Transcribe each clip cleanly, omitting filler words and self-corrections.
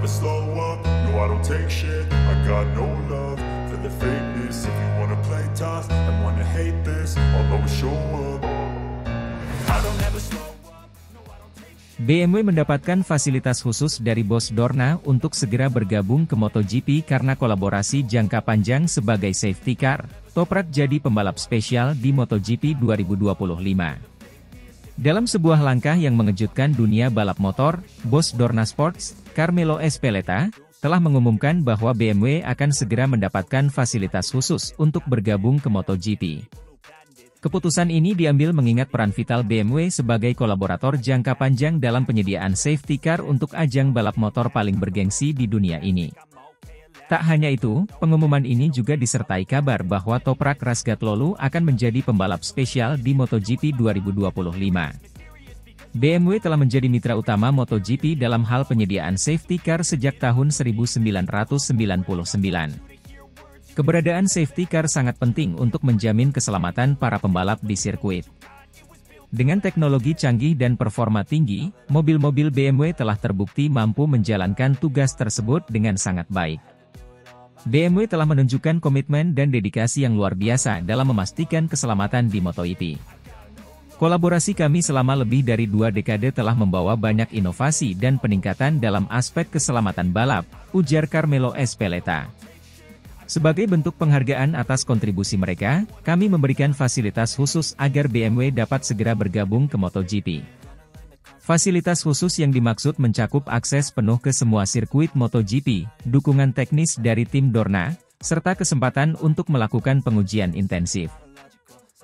never slow up, no I don't take shit. I got no love for the fakeness. If you wanna play tough and wanna hate this, I'll always show up. I don't ever slow up, no I don't take shit. BMW mendapatkan fasilitas khusus dari bos Dorna untuk segera bergabung ke MotoGP karena kolaborasi jangka panjang sebagai safety car. Toprak jadi pembalap spesial di MotoGP 2025. Dalam sebuah langkah yang mengejutkan dunia balap motor, bos Dorna Sports, Carmelo Ezpeleta, telah mengumumkan bahwa BMW akan segera mendapatkan fasilitas khusus untuk bergabung ke MotoGP. Keputusan ini diambil mengingat peran vital BMW sebagai kolaborator jangka panjang dalam penyediaan safety car untuk ajang balap motor paling bergengsi di dunia ini. Tak hanya itu, pengumuman ini juga disertai kabar bahwa Toprak Razgatlioglu akan menjadi pembalap spesial di MotoGP 2025. BMW telah menjadi mitra utama MotoGP dalam hal penyediaan safety car sejak tahun 1999. Keberadaan safety car sangat penting untuk menjamin keselamatan para pembalap di sirkuit. Dengan teknologi canggih dan performa tinggi, mobil-mobil BMW telah terbukti mampu menjalankan tugas tersebut dengan sangat baik. BMW telah menunjukkan komitmen dan dedikasi yang luar biasa dalam memastikan keselamatan di MotoGP. Kolaborasi kami selama lebih dari 2 dekade telah membawa banyak inovasi dan peningkatan dalam aspek keselamatan balap, ujar Carmelo Ezpeleta. Sebagai bentuk penghargaan atas kontribusi mereka, kami memberikan fasilitas khusus agar BMW dapat segera bergabung ke MotoGP. Fasilitas khusus yang dimaksud mencakup akses penuh ke semua sirkuit MotoGP, dukungan teknis dari tim Dorna, serta kesempatan untuk melakukan pengujian intensif.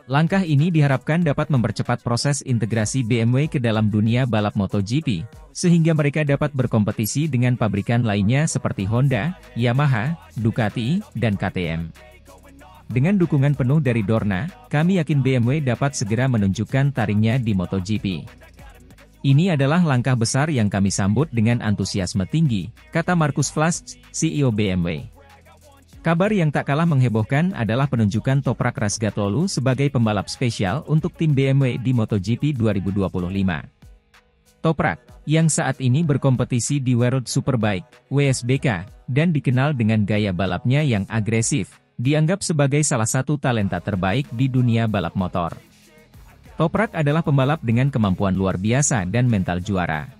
Langkah ini diharapkan dapat mempercepat proses integrasi BMW ke dalam dunia balap MotoGP, sehingga mereka dapat berkompetisi dengan pabrikan lainnya seperti Honda, Yamaha, Ducati, dan KTM. Dengan dukungan penuh dari Dorna, kami yakin BMW dapat segera menunjukkan taringnya di MotoGP. Ini adalah langkah besar yang kami sambut dengan antusiasme tinggi, kata Markus Flasch, CEO BMW. Kabar yang tak kalah menghebohkan adalah penunjukan Toprak Razgatlioglu sebagai pembalap spesial untuk tim BMW di MotoGP 2025. Toprak, yang saat ini berkompetisi di World Superbike, WSBK, dan dikenal dengan gaya balapnya yang agresif, dianggap sebagai salah satu talenta terbaik di dunia balap motor. Toprak adalah pembalap dengan kemampuan luar biasa dan mental juara.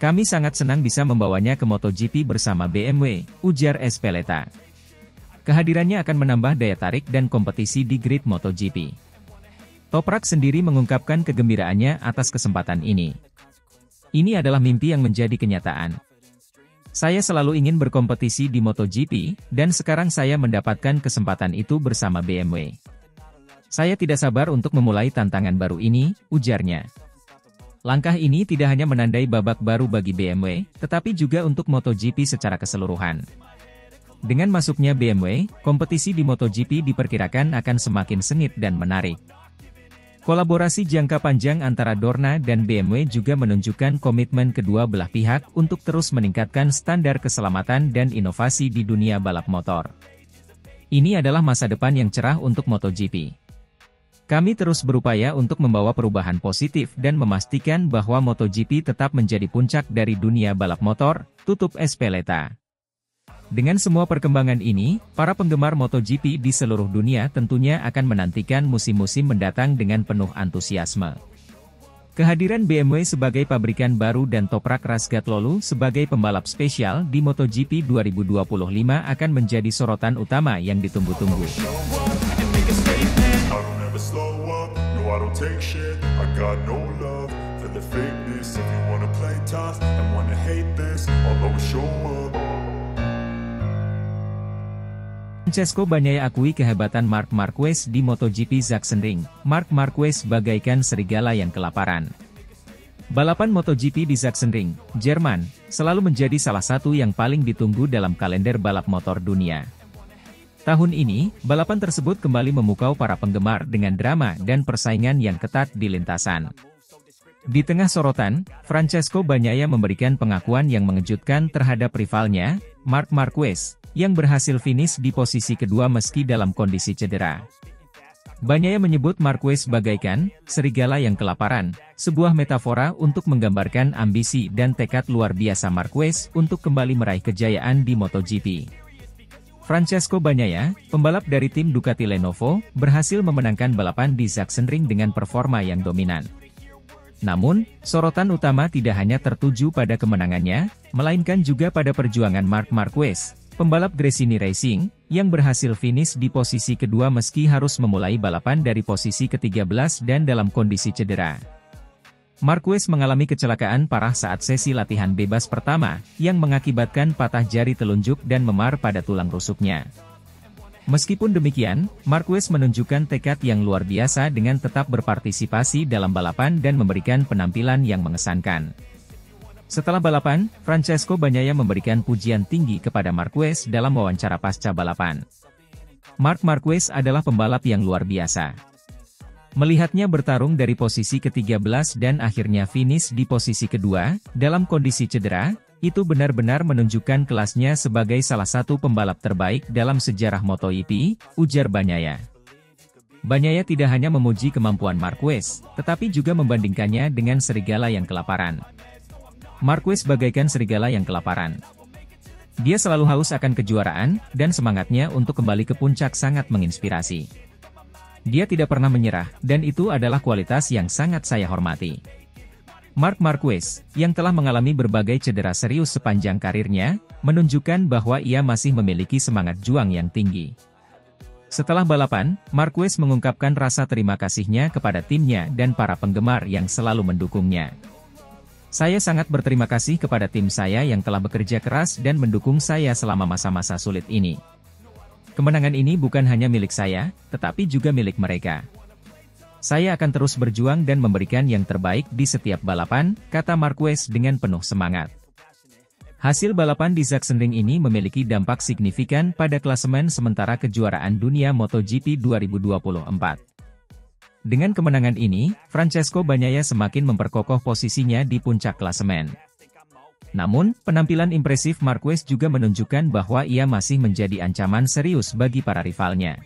Kami sangat senang bisa membawanya ke MotoGP bersama BMW, ujar Ezpeleta. Kehadirannya akan menambah daya tarik dan kompetisi di grid MotoGP. Toprak sendiri mengungkapkan kegembiraannya atas kesempatan ini. Ini adalah mimpi yang menjadi kenyataan. Saya selalu ingin berkompetisi di MotoGP, dan sekarang saya mendapatkan kesempatan itu bersama BMW. Saya tidak sabar untuk memulai tantangan baru ini, ujarnya. Langkah ini tidak hanya menandai babak baru bagi BMW, tetapi juga untuk MotoGP secara keseluruhan. Dengan masuknya BMW, kompetisi di MotoGP diperkirakan akan semakin sengit dan menarik. Kolaborasi jangka panjang antara Dorna dan BMW juga menunjukkan komitmen kedua belah pihak untuk terus meningkatkan standar keselamatan dan inovasi di dunia balap motor. Ini adalah masa depan yang cerah untuk MotoGP. Kami terus berupaya untuk membawa perubahan positif dan memastikan bahwa MotoGP tetap menjadi puncak dari dunia balap motor, tutup Ezpeleta. Dengan semua perkembangan ini, para penggemar MotoGP di seluruh dunia tentunya akan menantikan musim-musim mendatang dengan penuh antusiasme. Kehadiran BMW sebagai pabrikan baru dan Toprak Razgatlioglu sebagai pembalap spesial di MotoGP 2025 akan menjadi sorotan utama yang ditunggu-tunggu. Slow up, no I don't take shit. I got no love for the fakeness. If you wanna play tough and wanna hate this, I'll always show up. Francesco Bagnaia akui kehebatan Marc Marquez di MotoGP Sachsenring. Marc Marquez bagaikan serigala yang kelaparan. Balapan MotoGP di Sachsenring, Jerman, selalu menjadi salah satu yang paling ditunggu dalam kalender balap motor dunia. Tahun ini, balapan tersebut kembali memukau para penggemar dengan drama dan persaingan yang ketat di lintasan. Di tengah sorotan, Francesco Bagnaia memberikan pengakuan yang mengejutkan terhadap rivalnya, Marc Marquez, yang berhasil finish di posisi kedua meski dalam kondisi cedera. Bagnaia menyebut Marquez bagaikan serigala yang kelaparan, sebuah metafora untuk menggambarkan ambisi dan tekad luar biasa Marquez untuk kembali meraih kejayaan di MotoGP. Francesco Bagnaia, pembalap dari tim Ducati Lenovo, berhasil memenangkan balapan di Sachsenring dengan performa yang dominan. Namun, sorotan utama tidak hanya tertuju pada kemenangannya, melainkan juga pada perjuangan Marc Marquez, pembalap Gresini Racing, yang berhasil finish di posisi kedua meski harus memulai balapan dari posisi ke-13 dan dalam kondisi cedera. Marquez mengalami kecelakaan parah saat sesi latihan bebas pertama, yang mengakibatkan patah jari telunjuk dan memar pada tulang rusuknya. Meskipun demikian, Marquez menunjukkan tekad yang luar biasa dengan tetap berpartisipasi dalam balapan dan memberikan penampilan yang mengesankan. Setelah balapan, Francesco Bagnaia memberikan pujian tinggi kepada Marquez dalam wawancara pasca balapan. Marc Marquez adalah pembalap yang luar biasa. Melihatnya bertarung dari posisi ke-13 dan akhirnya finish di posisi kedua, dalam kondisi cedera, itu benar-benar menunjukkan kelasnya sebagai salah satu pembalap terbaik dalam sejarah MotoGP, ujar Bagnaia. Bagnaia tidak hanya memuji kemampuan Marquez, tetapi juga membandingkannya dengan serigala yang kelaparan. Marquez bagaikan serigala yang kelaparan. Dia selalu haus akan kejuaraan, dan semangatnya untuk kembali ke puncak sangat menginspirasi. Dia tidak pernah menyerah, dan itu adalah kualitas yang sangat saya hormati. Marc Marquez, yang telah mengalami berbagai cedera serius sepanjang karirnya, menunjukkan bahwa ia masih memiliki semangat juang yang tinggi. Setelah balapan, Marquez mengungkapkan rasa terima kasihnya kepada timnya dan para penggemar yang selalu mendukungnya. Saya sangat berterima kasih kepada tim saya yang telah bekerja keras dan mendukung saya selama masa-masa sulit ini. Kemenangan ini bukan hanya milik saya, tetapi juga milik mereka. Saya akan terus berjuang dan memberikan yang terbaik di setiap balapan, kata Marquez dengan penuh semangat. Hasil balapan di Sachsenring ini memiliki dampak signifikan pada klasemen sementara kejuaraan dunia MotoGP 2024. Dengan kemenangan ini, Francesco Bagnaia semakin memperkokoh posisinya di puncak klasemen. Namun, penampilan impresif Marquez juga menunjukkan bahwa ia masih menjadi ancaman serius bagi para rivalnya.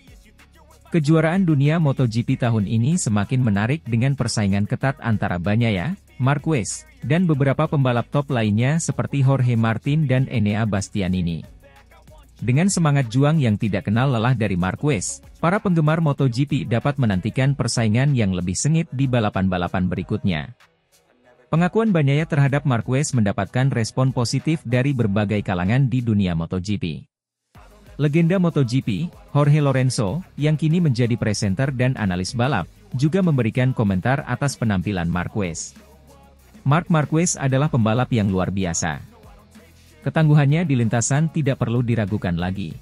Kejuaraan dunia MotoGP tahun ini semakin menarik dengan persaingan ketat antara Bagnaia, Marquez, dan beberapa pembalap top lainnya seperti Jorge Martin dan Enea Bastianini. Dengan semangat juang yang tidak kenal lelah dari Marquez, para penggemar MotoGP dapat menantikan persaingan yang lebih sengit di balapan-balapan berikutnya. Pengakuan Bagnaia terhadap Marquez mendapatkan respon positif dari berbagai kalangan di dunia MotoGP. Legenda MotoGP, Jorge Lorenzo, yang kini menjadi presenter dan analis balap, juga memberikan komentar atas penampilan Marquez. Marc Marquez adalah pembalap yang luar biasa. Ketangguhannya di lintasan tidak perlu diragukan lagi.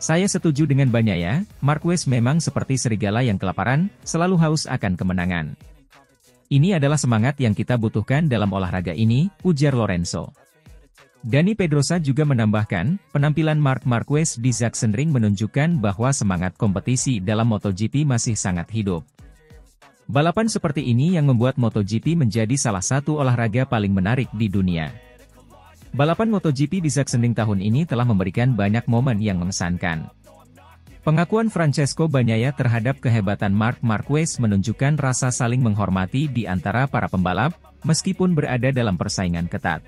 Saya setuju dengan Bagnaia, Marquez memang seperti serigala yang kelaparan, selalu haus akan kemenangan. Ini adalah semangat yang kita butuhkan dalam olahraga ini, ujar Lorenzo. Dani Pedrosa juga menambahkan, penampilan Marc Marquez di Sachsenring menunjukkan bahwa semangat kompetisi dalam MotoGP masih sangat hidup. Balapan seperti ini yang membuat MotoGP menjadi salah satu olahraga paling menarik di dunia. Balapan MotoGP di Sachsenring tahun ini telah memberikan banyak momen yang mengesankan. Pengakuan Francesco Bagnaia terhadap kehebatan Marc Marquez menunjukkan rasa saling menghormati di antara para pembalap, meskipun berada dalam persaingan ketat.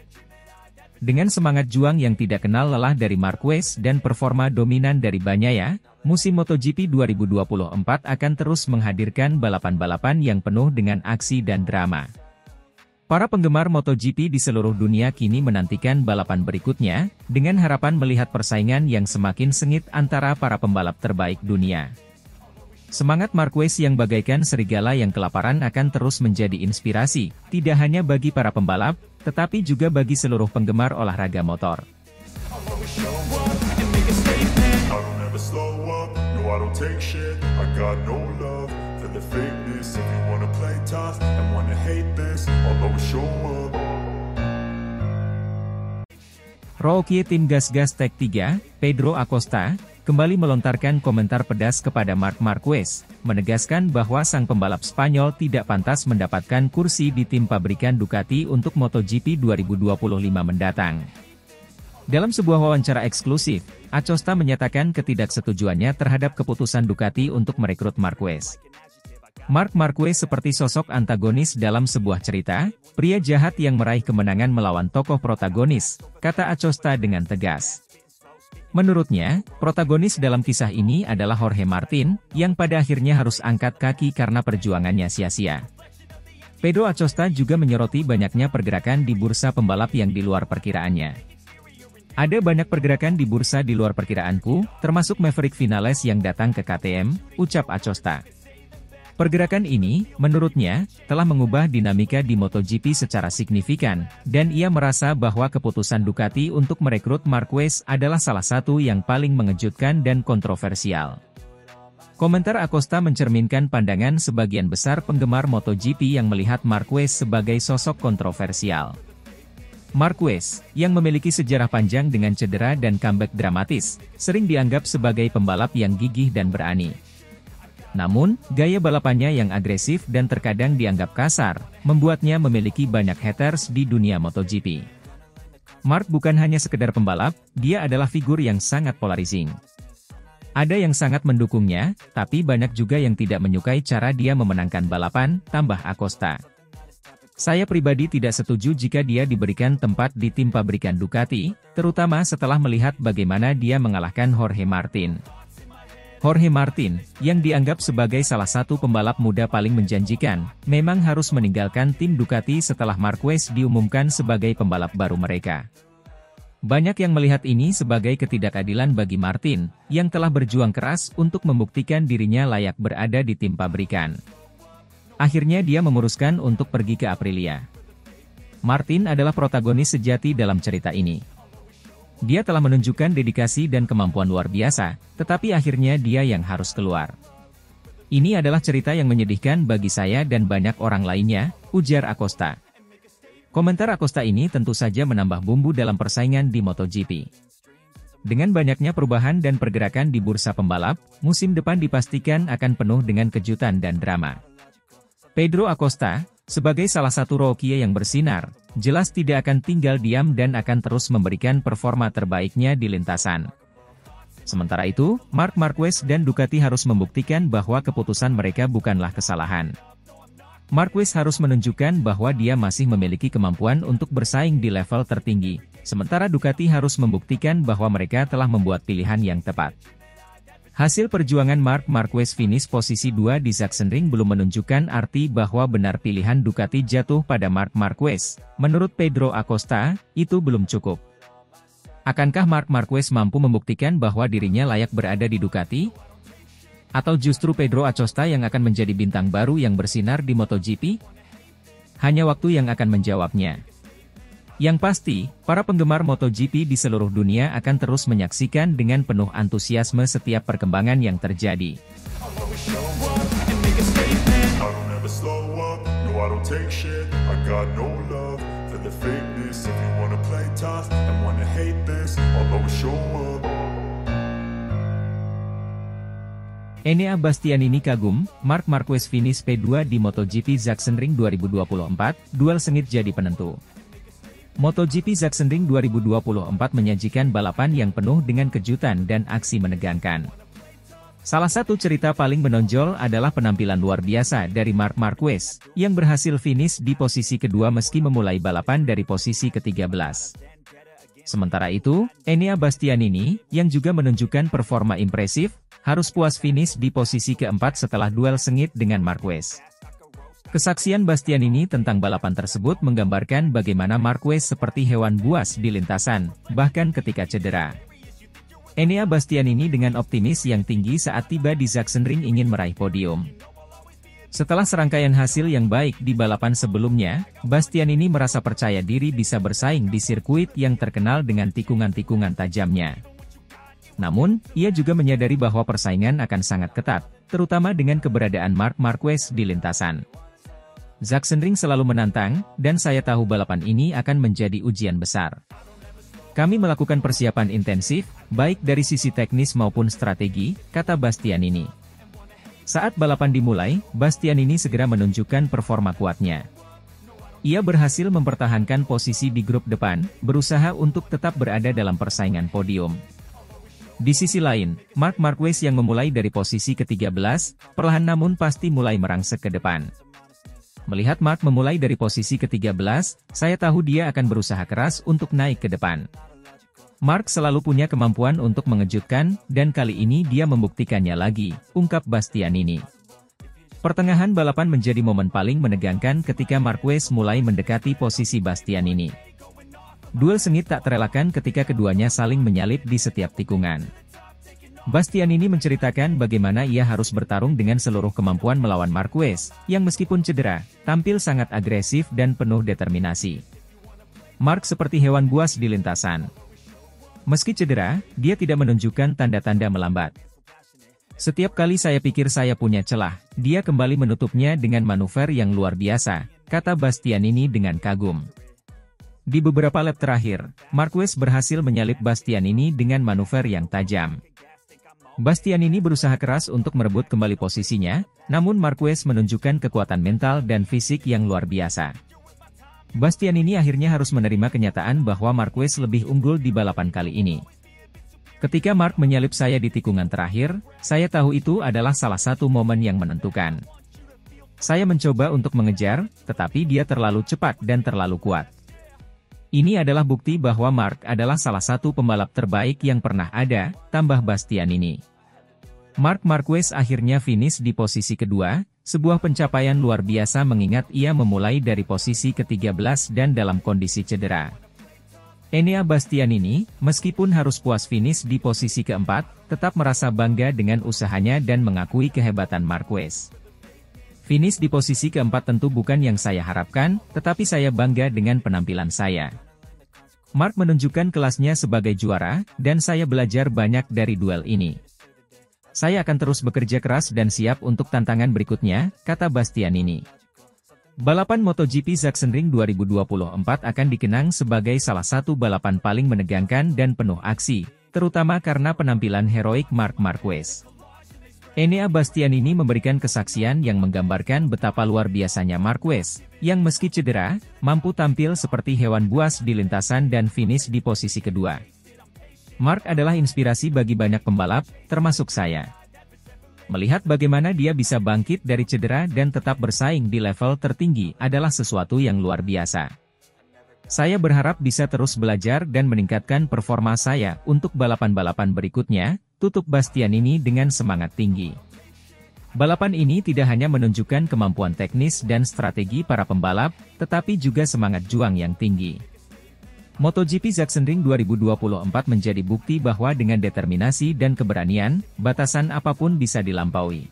Dengan semangat juang yang tidak kenal lelah dari Marquez dan performa dominan dari Bagnaia, musim MotoGP 2024 akan terus menghadirkan balapan-balapan yang penuh dengan aksi dan drama. Para penggemar MotoGP di seluruh dunia kini menantikan balapan berikutnya, dengan harapan melihat persaingan yang semakin sengit antara para pembalap terbaik dunia. Semangat Marquez yang bagaikan serigala yang kelaparan akan terus menjadi inspirasi, tidak hanya bagi para pembalap, tetapi juga bagi seluruh penggemar olahraga motor. Rookie tim Gas-Gas Tech 3, Pedro Acosta, kembali melontarkan komentar pedas kepada Marc Marquez, menegaskan bahwa sang pembalap Spanyol tidak pantas mendapatkan kursi di tim pabrikan Ducati untuk MotoGP 2025 mendatang. Dalam sebuah wawancara eksklusif, Acosta menyatakan ketidaksetujuannya terhadap keputusan Ducati untuk merekrut Marquez. Marc Marquez seperti sosok antagonis dalam sebuah cerita, pria jahat yang meraih kemenangan melawan tokoh protagonis, kata Acosta dengan tegas. Menurutnya, protagonis dalam kisah ini adalah Jorge Martin, yang pada akhirnya harus angkat kaki karena perjuangannya sia-sia. Pedro Acosta juga menyoroti banyaknya pergerakan di bursa pembalap yang di luar perkiraannya. Ada banyak pergerakan di bursa di luar perkiraanku, termasuk Maverick Vinales yang datang ke KTM, ucap Acosta. Pergerakan ini, menurutnya, telah mengubah dinamika di MotoGP secara signifikan, dan ia merasa bahwa keputusan Ducati untuk merekrut Marquez adalah salah satu yang paling mengejutkan dan kontroversial. Komentar Acosta mencerminkan pandangan sebagian besar penggemar MotoGP yang melihat Marquez sebagai sosok kontroversial. Marquez, yang memiliki sejarah panjang dengan cedera dan comeback dramatis, sering dianggap sebagai pembalap yang gigih dan berani. Namun, gaya balapannya yang agresif dan terkadang dianggap kasar, membuatnya memiliki banyak haters di dunia MotoGP. Marc bukan hanya sekedar pembalap, dia adalah figur yang sangat polarizing. Ada yang sangat mendukungnya, tapi banyak juga yang tidak menyukai cara dia memenangkan balapan, tambah Acosta. Saya pribadi tidak setuju jika dia diberikan tempat di tim pabrikan Ducati, terutama setelah melihat bagaimana dia mengalahkan Jorge Martin. Jorge Martin, yang dianggap sebagai salah satu pembalap muda paling menjanjikan, memang harus meninggalkan tim Ducati setelah Marquez diumumkan sebagai pembalap baru mereka. Banyak yang melihat ini sebagai ketidakadilan bagi Martin, yang telah berjuang keras untuk membuktikan dirinya layak berada di tim pabrikan. Akhirnya dia memutuskan untuk pergi ke Aprilia. Martin adalah protagonis sejati dalam cerita ini. Dia telah menunjukkan dedikasi dan kemampuan luar biasa, tetapi akhirnya dia yang harus keluar. Ini adalah cerita yang menyedihkan bagi saya dan banyak orang lainnya, ujar Acosta. Komentar Acosta ini tentu saja menambah bumbu dalam persaingan di MotoGP. Dengan banyaknya perubahan dan pergerakan di bursa pembalap, musim depan dipastikan akan penuh dengan kejutan dan drama. Pedro Acosta, sebagai salah satu rookie yang bersinar, jelas tidak akan tinggal diam dan akan terus memberikan performa terbaiknya di lintasan. Sementara itu, Marc Marquez dan Ducati harus membuktikan bahwa keputusan mereka bukanlah kesalahan. Marquez harus menunjukkan bahwa dia masih memiliki kemampuan untuk bersaing di level tertinggi, sementara Ducati harus membuktikan bahwa mereka telah membuat pilihan yang tepat. Hasil perjuangan Marc Marquez finish posisi 2 di Sachsenring belum menunjukkan arti bahwa benar pilihan Ducati jatuh pada Marc Marquez. Menurut Pedro Acosta, itu belum cukup. Akankah Marc Marquez mampu membuktikan bahwa dirinya layak berada di Ducati? Atau justru Pedro Acosta yang akan menjadi bintang baru yang bersinar di MotoGP? Hanya waktu yang akan menjawabnya. Yang pasti, para penggemar MotoGP di seluruh dunia akan terus menyaksikan dengan penuh antusiasme setiap perkembangan yang terjadi. Enea Bastianini kagum, Marc Marquez finish P2 di MotoGP Sachsenring 2024, duel sengit jadi penentu. MotoGP Sachsenring 2024 menyajikan balapan yang penuh dengan kejutan dan aksi menegangkan. Salah satu cerita paling menonjol adalah penampilan luar biasa dari Marc Marquez, yang berhasil finish di posisi kedua meski memulai balapan dari posisi ke-13. Sementara itu, Enea Bastianini, yang juga menunjukkan performa impresif, harus puas finish di posisi keempat setelah duel sengit dengan Marquez. Kesaksian Bastianini tentang balapan tersebut menggambarkan bagaimana Marquez seperti hewan buas di lintasan, bahkan ketika cedera. Enea Bastianini dengan optimis yang tinggi saat tiba di Sachsenring ingin meraih podium. Setelah serangkaian hasil yang baik di balapan sebelumnya, Bastianini merasa percaya diri bisa bersaing di sirkuit yang terkenal dengan tikungan-tikungan tajamnya. Namun, ia juga menyadari bahwa persaingan akan sangat ketat, terutama dengan keberadaan Marc Marquez di lintasan. Sachsenring selalu menantang, dan saya tahu balapan ini akan menjadi ujian besar. Kami melakukan persiapan intensif, baik dari sisi teknis maupun strategi, kata Bastianini. Saat balapan dimulai, Bastianini segera menunjukkan performa kuatnya. Ia berhasil mempertahankan posisi di grup depan, berusaha untuk tetap berada dalam persaingan podium. Di sisi lain, Marc Marquez yang memulai dari posisi ke-13, perlahan namun pasti mulai merangsek ke depan. Melihat Marc memulai dari posisi ke-13, saya tahu dia akan berusaha keras untuk naik ke depan. Marc selalu punya kemampuan untuk mengejutkan, dan kali ini dia membuktikannya lagi, ungkap Bastianini. Pertengahan balapan menjadi momen paling menegangkan ketika Marquez mulai mendekati posisi Bastianini. Duel sengit tak terelakkan ketika keduanya saling menyalip di setiap tikungan. Bastianini menceritakan bagaimana ia harus bertarung dengan seluruh kemampuan melawan Marquez, yang meskipun cedera, tampil sangat agresif dan penuh determinasi. Marc seperti hewan buas di lintasan. Meski cedera, dia tidak menunjukkan tanda-tanda melambat. Setiap kali saya pikir saya punya celah, dia kembali menutupnya dengan manuver yang luar biasa, kata Bastianini dengan kagum. Di beberapa lap terakhir, Marquez berhasil menyalip Bastianini dengan manuver yang tajam. Bastianini berusaha keras untuk merebut kembali posisinya, namun Marquez menunjukkan kekuatan mental dan fisik yang luar biasa. Bastianini akhirnya harus menerima kenyataan bahwa Marquez lebih unggul di balapan kali ini. Ketika Marc menyalip saya di tikungan terakhir, saya tahu itu adalah salah satu momen yang menentukan. Saya mencoba untuk mengejar, tetapi dia terlalu cepat dan terlalu kuat. Ini adalah bukti bahwa Marc adalah salah satu pembalap terbaik yang pernah ada, tambah Bastianini. Marc Marquez akhirnya finish di posisi kedua, sebuah pencapaian luar biasa mengingat ia memulai dari posisi ke-13 dan dalam kondisi cedera. Enea Bastianini, meskipun harus puas finish di posisi keempat, tetap merasa bangga dengan usahanya dan mengakui kehebatan Marquez. Finish di posisi keempat tentu bukan yang saya harapkan, tetapi saya bangga dengan penampilan saya. Marc menunjukkan kelasnya sebagai juara, dan saya belajar banyak dari duel ini. Saya akan terus bekerja keras dan siap untuk tantangan berikutnya, kata Bastianini. Balapan MotoGP Sachsenring 2024 akan dikenang sebagai salah satu balapan paling menegangkan dan penuh aksi, terutama karena penampilan heroik Marc Marquez. Enea Bastianini memberikan kesaksian yang menggambarkan betapa luar biasanya Marquez, yang meski cedera, mampu tampil seperti hewan buas di lintasan dan finish di posisi kedua. Marc adalah inspirasi bagi banyak pembalap, termasuk saya. Melihat bagaimana dia bisa bangkit dari cedera dan tetap bersaing di level tertinggi adalah sesuatu yang luar biasa. Saya berharap bisa terus belajar dan meningkatkan performa saya untuk balapan-balapan berikutnya, tutup Bastianini dengan semangat tinggi. Balapan ini tidak hanya menunjukkan kemampuan teknis dan strategi para pembalap, tetapi juga semangat juang yang tinggi. MotoGP Sachsenring 2024 menjadi bukti bahwa dengan determinasi dan keberanian, batasan apapun bisa dilampaui.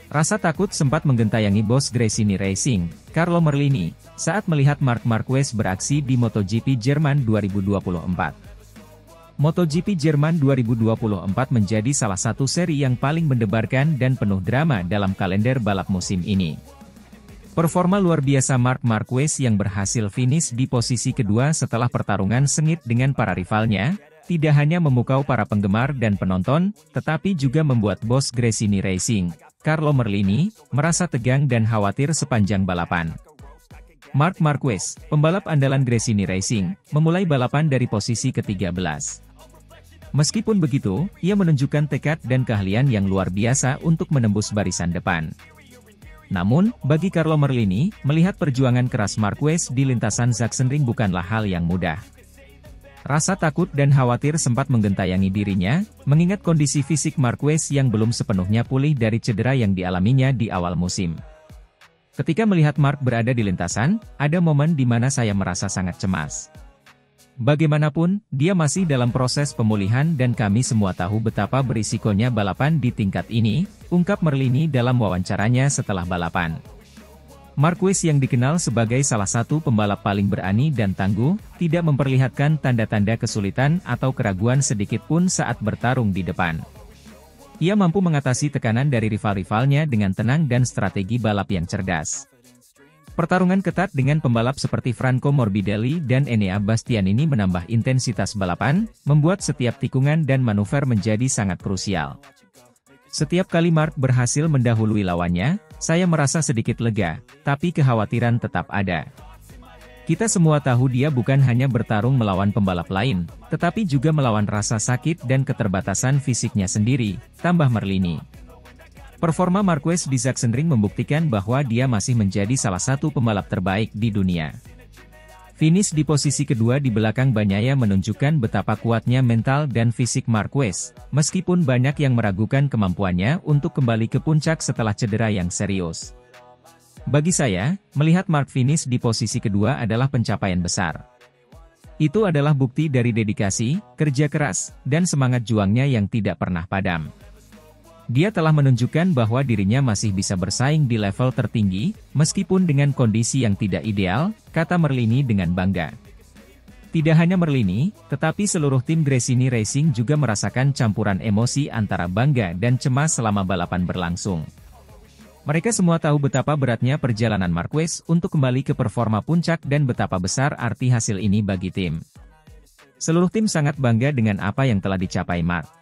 Rasa takut sempat menggentayangi bos Gresini Racing, Carlo Merlini, saat melihat Marc Marquez beraksi di MotoGP Jerman 2024. MotoGP Jerman 2024 menjadi salah satu seri yang paling mendebarkan dan penuh drama dalam kalender balap musim ini. Performa luar biasa Marc Marquez yang berhasil finish di posisi kedua setelah pertarungan sengit dengan para rivalnya, tidak hanya memukau para penggemar dan penonton, tetapi juga membuat bos Gresini Racing, Carlo Merlini, merasa tegang dan khawatir sepanjang balapan. Marc Marquez, pembalap andalan Gresini Racing, memulai balapan dari posisi ke-13. Meskipun begitu, ia menunjukkan tekad dan keahlian yang luar biasa untuk menembus barisan depan. Namun, bagi Carlo Merlini, melihat perjuangan keras Marquez di lintasan Sachsenring bukanlah hal yang mudah. Rasa takut dan khawatir sempat menggentayangi dirinya, mengingat kondisi fisik Marquez yang belum sepenuhnya pulih dari cedera yang dialaminya di awal musim. Ketika melihat Marc berada di lintasan, ada momen di mana saya merasa sangat cemas. Bagaimanapun, dia masih dalam proses pemulihan dan kami semua tahu betapa berisikonya balapan di tingkat ini, ungkap Merlini dalam wawancaranya setelah balapan. Marquez yang dikenal sebagai salah satu pembalap paling berani dan tangguh, tidak memperlihatkan tanda-tanda kesulitan atau keraguan sedikit pun saat bertarung di depan. Ia mampu mengatasi tekanan dari rival-rivalnya dengan tenang dan strategi balap yang cerdas. Pertarungan ketat dengan pembalap seperti Franco Morbidelli dan Enea Bastianini menambah intensitas balapan, membuat setiap tikungan dan manuver menjadi sangat krusial. Setiap kali Mark berhasil mendahului lawannya, saya merasa sedikit lega, tapi kekhawatiran tetap ada. Kita semua tahu dia bukan hanya bertarung melawan pembalap lain, tetapi juga melawan rasa sakit dan keterbatasan fisiknya sendiri, tambah Merlini. Performa Marquez di Sachsenring membuktikan bahwa dia masih menjadi salah satu pembalap terbaik di dunia. Finish di posisi kedua di belakang Bagnaia menunjukkan betapa kuatnya mental dan fisik Marquez, meskipun banyak yang meragukan kemampuannya untuk kembali ke puncak setelah cedera yang serius. Bagi saya, melihat Mark finish di posisi kedua adalah pencapaian besar. Itu adalah bukti dari dedikasi, kerja keras, dan semangat juangnya yang tidak pernah padam. Dia telah menunjukkan bahwa dirinya masih bisa bersaing di level tertinggi, meskipun dengan kondisi yang tidak ideal, kata Merlini dengan bangga. Tidak hanya Merlini, tetapi seluruh tim Gresini Racing juga merasakan campuran emosi antara bangga dan cemas selama balapan berlangsung. Mereka semua tahu betapa beratnya perjalanan Marquez untuk kembali ke performa puncak dan betapa besar arti hasil ini bagi tim. Seluruh tim sangat bangga dengan apa yang telah dicapai Mark.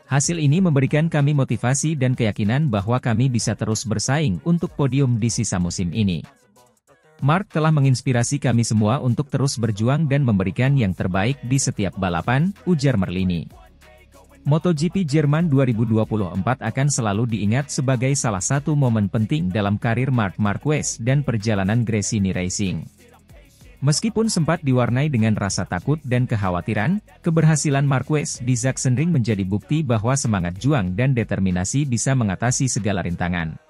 Hasil ini memberikan kami motivasi dan keyakinan bahwa kami bisa terus bersaing untuk podium di sisa musim ini. Mark telah menginspirasi kami semua untuk terus berjuang dan memberikan yang terbaik di setiap balapan, ujar Merlini. MotoGP Jerman 2024 akan selalu diingat sebagai salah satu momen penting dalam karir Marc Marquez dan perjalanan Gresini Racing. Meskipun sempat diwarnai dengan rasa takut dan kekhawatiran, keberhasilan Marquez di Sachsenring menjadi bukti bahwa semangat juang dan determinasi bisa mengatasi segala rintangan.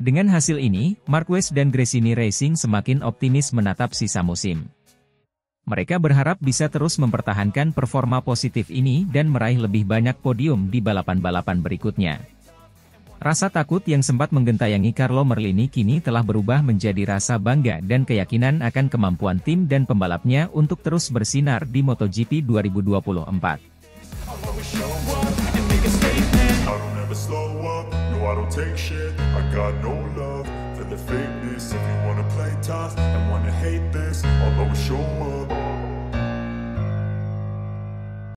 Dengan hasil ini, Marquez dan Gresini Racing semakin optimis menatap sisa musim. Mereka berharap bisa terus mempertahankan performa positif ini dan meraih lebih banyak podium di balapan-balapan berikutnya. Rasa takut yang sempat menggentayangi Carlo Merlini kini telah berubah menjadi rasa bangga dan keyakinan akan kemampuan tim dan pembalapnya untuk terus bersinar di MotoGP 2024. Show up.